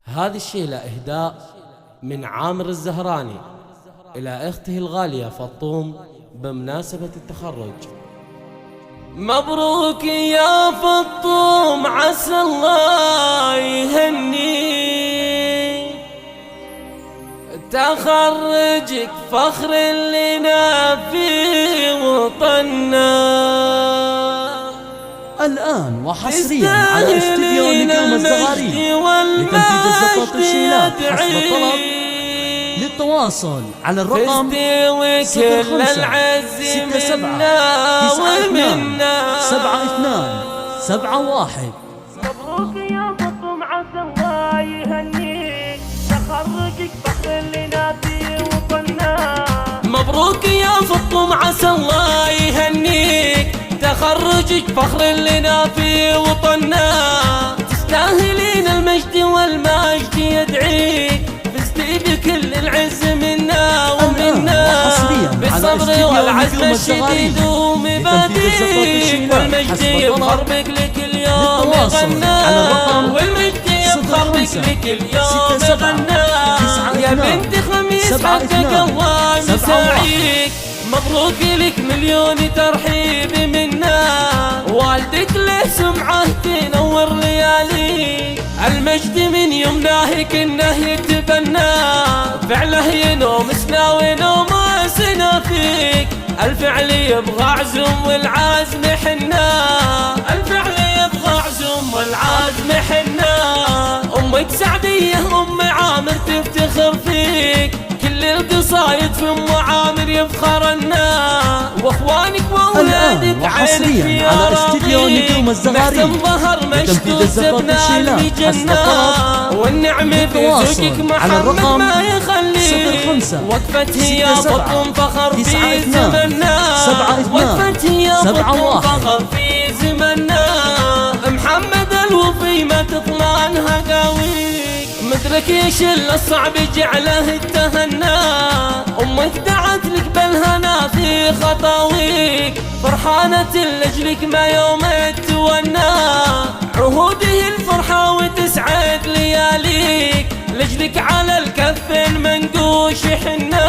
هذه الشيلة إهداء من عامر الزهراني إلى أخته الغالية فطوم بمناسبة التخرج. مبروك يا فطوم، عسى الله يهنيك، تخرجك فخر لنا في وطننا. الآن وحصريا على استديو نجوم الزغاريد لتنفيذ الزفات الشيلات حسب الطلب. للتواصل على الرقم 0567927271. مبروك يا فطوم، عسى الله يهنيك، تخرجك فخر لنا في وطننا. مبروك يا فطوم، عسى الله يهنيك، تخرجك فخر لنا في وطننا. تستاهلين المجد والمجد يدعيك، فزتي بكل العز منا ومنا، بالصبر والعزم الشديد ومبادئك، والمجد يفخر بك لكل يوم غنى، والمجد يفخر بك لكل يوم غنى. يا بنت خميس حقك الله مساعيك، مبروك لك مليون ترحيب منا، والدك له سمعه تنور لياليك. المجد من يمناه كنه يتبنى، فعله ينوم سنا ونوم سنا فيك. الفعل يبغى عزم والعزم حنا، الفعل يبغى عزم والعزم حنا. امك سعديه ام عامر تفتخر فيك، كل القصايد في ام عامر يفخرنا، واخوانك واولادك وحصريا على استديو نجوم الزغاريد لتنفيذ الزفات الشيلات حسب الطلب. والنعمة في زوجك محمد ما يخلي، وقفت هي فطوم فخر في زمننا، وقفت هي فطوم فخر في زمننا. محمد الوفي ما تطلع عنها قويك، مدرك يشل الصعب جعله التهنى. امك دعت لك بالهنا في خطاويك، فرحانة لجلك ما يوم تتونى. عهوده الفرحة وتسعد لياليك، لجلك على الكف منقوش حنا.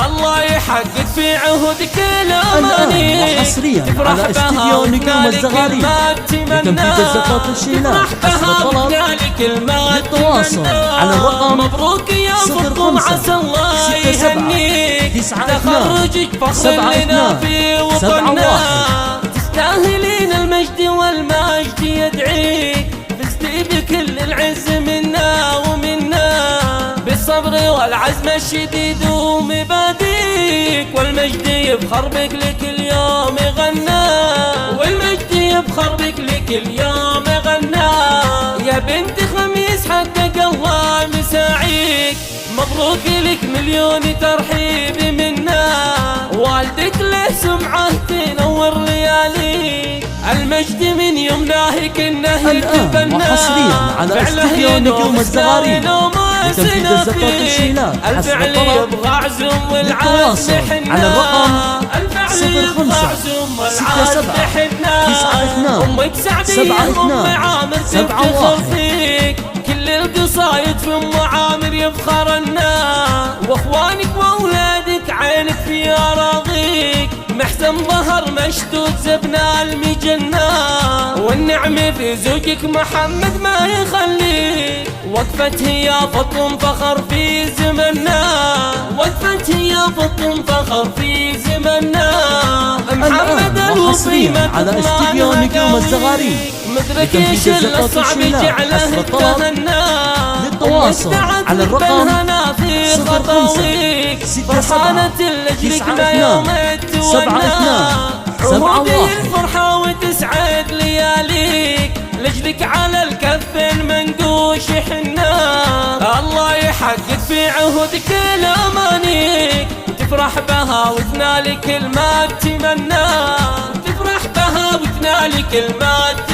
الله يحقق في عهودك الاماني، وحصريا على استديو نجوم الزغاريد لتنفيذ الزفات الشيلات حسب الطلب. للتواصل على الرقم مبروك يا فطوم، عسى الله يهنيك، تخرجك فخر لنا في وطننا. تستاهلين المجد والمجد يدعيك، فزتي بكل العز منا ومنا، بالصبر والعزم الشديد ومبادئك. والمجد يفخر بك لكل يوم غنى، والمجد يفخر بك لكل يوم غنى. يا بنت خميس حقك الله مساعيك، مبروك لك مليون ترحيب منا، والدك له سمعه تنور لياليك. المجد من يمناه كنه يتبنى، وحصريا على استديو نجوم الزغاريد لتنفيذ الزفات الشيلات حسب الطلب. للتواصل على الرقم 0567927271. كل القصايد في ام عامر يفخرنا، واخوانك واولادك عينك في اراضيك. محزن ظهر مشدود زبنا المجنة، والنعمة في زوجك محمد ما يخليك. وقفت هي فطوم فخر في زمننا، وقفت هي فطوم فخر في زمننا. محمد الوفي ما على استديو نجوم الزغاريد مدرك يشل الصعب جعله التهنى. للتواصل على الرقم في خطاويك، فرحانة لجلك ما يوم تتونى. عهوده الفرحة وتسعد لياليك، لجلك على الكف منقوش حنا. الله يحقق في عهودك الامانيك، تفرح بها وتنالك ما تتمنى، تفرح بها وتنالك ما تتمنى.